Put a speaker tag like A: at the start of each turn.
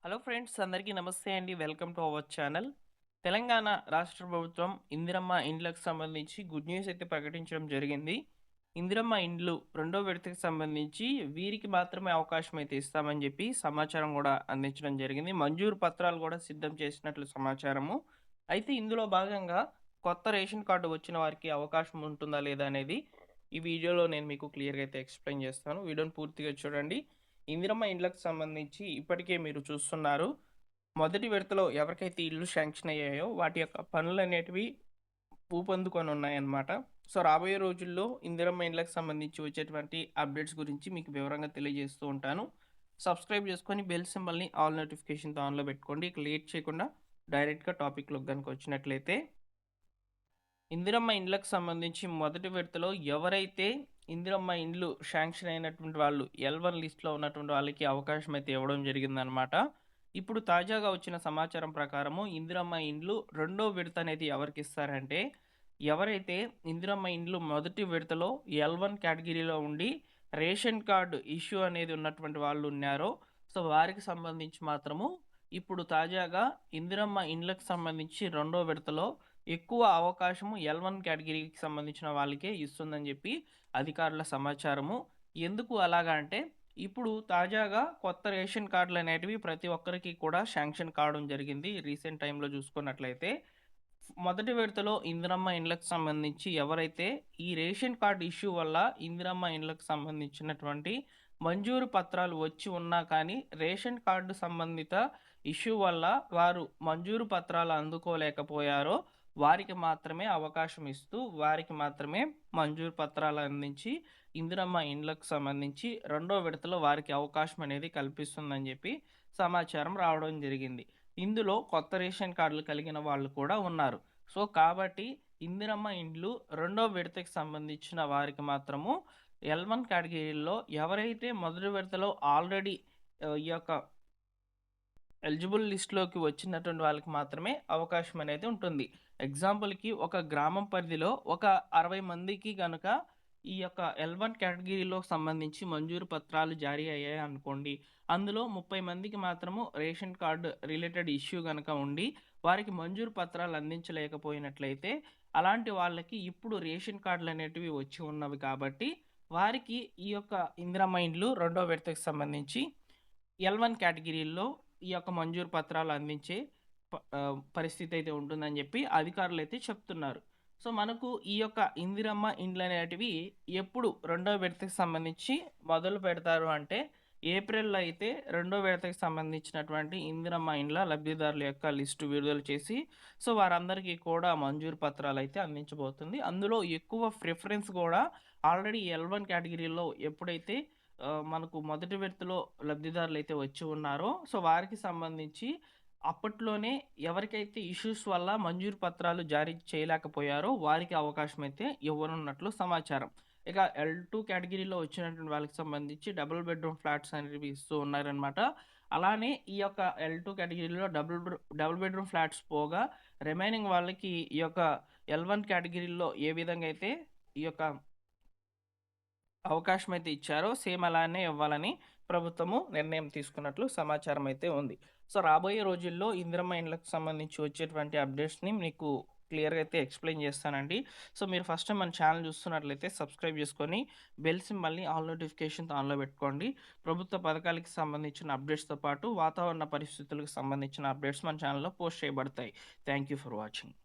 A: Hello friends, అందరికీ నమస్తే అండి. Welcome to our channel. Telangana రాష్ట్ర ప్రభుత్వం ఇందిరమ్మ ఇండ్లకు సంబంధించి గుడ్ న్యూస్ అయితే ప్రకటించడం జరిగింది. ఇందిరమ్మ ఇండ్లు రెండో విడతకు సంబంధించి వీరికి మాత్రమే అవకాశం అయితే ఇస్తామని చెప్పి సమాచారం కూడా అందించడం జరిగింది. మంజూరు పత్రాలు కూడా సిద్ధం చేసినట్లు సమాచారము. అయితే ఇందులో భాగంగా కొత్త రేషన్ కార్డు వచ్చిన వారికి అవకాశం ఉంటుందా లేదా అనేది ఈ వీడియోలో నేను మీకు క్లియర్‌గా అయితే ఎక్స్‌ప్లెయిన్ చేస్తాను. వీడియోని పూర్తిగా చూడండి. ఇందిరమ్మ ఇండ్లకు సంబంధించి ఇప్పటికే మీరు చూస్తున్నారు. మొదటి విడతలో ఎవరికైతే ఇల్లు శాంక్షన్ అయ్యాయో వాటి యొక్క పనులనేటివి ఊపందుకొని ఉన్నాయన్నమాట. సో, రాబోయే రోజుల్లో ఇందిరమ్మ ఇండ్లకు సంబంధించి వచ్చేటువంటి అప్డేట్స్ గురించి మీకు వివరంగా తెలియజేస్తూ ఉంటాను. సబ్స్క్రైబ్ చేసుకొని బెల్ సింబల్‌ని ఆల్ నోటిఫికేషన్‌తో ఆన్‌లో పెట్టుకోండి. ఇక లేట్ చేయకుండా డైరెక్ట్‌గా టాపిక్‌లోకి గనుక వచ్చినట్లయితే ఇందిరమ్మ ఇండ్లకు సంబంధించి మొదటి విడతలో ఎవరైతే ఇందిరమ్మ ఇండ్లు శాంక్షన్ అయినటువంటి వాళ్ళు ఎల్1 లిస్ట్‌లో ఉన్నటువంటి వాళ్ళకి అవకాశం అయితే ఇవ్వడం జరిగిందనమాట. ఇప్పుడు తాజాగా వచ్చిన సమాచారం ప్రకారము ఇందిరమ్మ ఇండ్లు రెండో విడత అనేది ఎవరికిస్తారంటే, ఎవరైతే ఇందిరమ్మ ఇండ్లు మొదటి విడతలో ఎల్1 కేటగిరీలో ఉండి రేషన్ కార్డ్ ఇష్యూ అనేది ఉన్నటువంటి వాళ్ళు ఉన్నారో, సో వారికి సంబంధించి మాత్రము ఇప్పుడు తాజాగా ఇందిరమ్మ ఇండ్లకు సంబంధించి రెండో విడతలో ఎక్కువ అవకాశము ఎల్1 కేటగిరీకి సంబంధించిన వాళ్ళకే ఇస్తుందని చెప్పి అధికారుల సమాచారము. ఎందుకు అలాగా అంటే, ఇప్పుడు తాజాగా కొత్త రేషన్ కార్డులనేటివి ప్రతి ఒక్కరికి కూడా శాంక్షన్ కావడం జరిగింది. రీసెంట్ టైమ్‌లో చూసుకున్నట్లయితే. మొదటి విడతలో ఇందిరమ్మ ఇండ్లకు సంబంధించి ఎవరైతే ఈ రేషన్ కార్డ్ ఇష్యూ వల్ల ఇందిరమ్మ ఇండ్లకు సంబంధించినటువంటి మంజూరు పత్రాలు వచ్చి ఉన్నా కానీ, రేషన్ కార్డు సంబంధిత ఇష్యూ వల్ల వారు మంజూరు పత్రాలు అందుకోలేకపోయారో వారికి మాత్రమే అవకాశం ఇస్తూ, వారికి మాత్రమే మంజూరు పత్రాలు అందించి, ఇందిరమ్మ ఇండ్లకు సంబంధించి రెండో విడతలో వారికి అవకాశం అనేది కల్పిస్తుందని చెప్పి సమాచారం రావడం జరిగింది. ఇందులో కొత్త రేషన్ కార్డులు కలిగిన వాళ్ళు కూడా ఉన్నారు. సో, కాబట్టి ఇందిరమ్మ ఇండ్లు రెండో విడతకి సంబంధించిన వారికి మాత్రము ఎల్1 కేటగిరీలో ఎవరైతే మొదటి విడతలో ఆల్రెడీ ఈ యొక్క ఎలిజిబుల్ లిస్ట్‌లోకి వచ్చినటువంటి వాళ్ళకి మాత్రమే అవకాశం అనేది ఉంటుంది. ఎగ్జాంపుల్‌కి ఒక గ్రామం పరిధిలో ఒక 60 మందికి గనక ఈ యొక్క ఎల్1 కేటగిరీలో సంబంధించి మంజూరు పత్రాలు జారీ అయ్యాయనుకోండి. అందులో 30 మందికి మాత్రము రేషన్ కార్డ్ రిలేటెడ్ ఇష్యూ గనక ఉండి, వారికి మంజూరు పత్రాలు అందించలేకపోయినట్లయితే, అలాంటి వాళ్ళకి ఇప్పుడు రేషన్ కార్డులనేటివి వచ్చి ఉన్నవి కాబట్టి, వారికి ఈ యొక్క ఇందిరమ్మ ఇండ్లు రెండో విడతకు సంబంధించి ఎల్1 కేటగిరీలో ఈ యొక్క మంజూరు పత్రాలు అందించే పరిస్థితి అయితే ఉంటుందని చెప్పి అధికారులైతే చెప్తున్నారు. సో, మనకు ఈ యొక్క ఇందిరమ్మ ఇండ్లనేటివి ఎప్పుడు రెండో విడతకి సంబంధించి మొదలు పెడతారు అంటే, ఏప్రిల్‌లో అయితే రెండో విడతకి సంబంధించినటువంటి ఇందిరమ్మ ఇండ్ల లబ్ధిదారుల యొక్క లిస్టు విడుదల చేసి, సో, వారందరికీ కూడా మంజూరు పత్రాలైతే అందించబోతుంది. అందులో ఎక్కువ ప్రిఫరెన్స్ గూడా ఆల్రెడీ ఎల్1 కేటగిరీలో ఎప్పుడైతే మనకు మొదటి విడతలో లబ్ధిదారులైతే వచ్చి ఉన్నారో, సో, వారికి సంబంధించి అప్పట్లోనే ఎవరికైతే ఇష్యూస్ వల్ల మంజూరు పత్రాలు జారీ చేయలేకపోయారో వారికి అవకాశం అయితే ఇవ్వనున్నట్లు సమాచారం. ఇక ఎల్2 కేటగిరీలో వచ్చినటువంటి వాళ్ళకి సంబంధించి డబుల్ బెడ్‌రూమ్ ఫ్లాట్స్ అనేవి ఇస్తూ ఉన్నారనమాట. అలానే ఈ యొక్క ఎల్2 కేటగిరీలో డబుల్ బెడ్‌రూమ్ ఫ్లాట్స్ పోగా రిమైనింగ్ వాళ్ళకి ఈ యొక్క ఎల్1 కేటగిరీలో ఏ విధంగా అయితే ఈ యొక్క అవకాశం అయితే ఇచ్చారో సేమ్ అలానే ఇవ్వాలని ప్రభుత్వము నిర్ణయం తీసుకున్నట్లు సమాచారం అయితే ఉంది. సో, రాబోయే రోజుల్లో ఇందిరమ్మ ఇండ్లకు సంబంధించి వచ్చేటువంటి అప్డేట్స్‌ని మీకు క్లియర్‌గా అయితే ఎక్స్‌ప్లెయిన్ చేస్తానండి. సో, మీరు ఫస్ట్ టైమ్ మన ఛానల్ చూస్తున్నట్లయితే సబ్స్క్రైబ్ చేసుకొని బెల్ సింబల్‌ని ఆల్ నోటిఫికేషన్‌తో ఆన్‌లో పెట్టుకోండి. ప్రభుత్వ పథకాలకి సంబంధించిన అప్డేట్స్‌తో పాటు వాతావరణ పరిస్థితులకు సంబంధించిన అప్డేట్స్ మన ఛానల్‌లో పోస్ట్ చేయబడతాయి. Thank you for watching.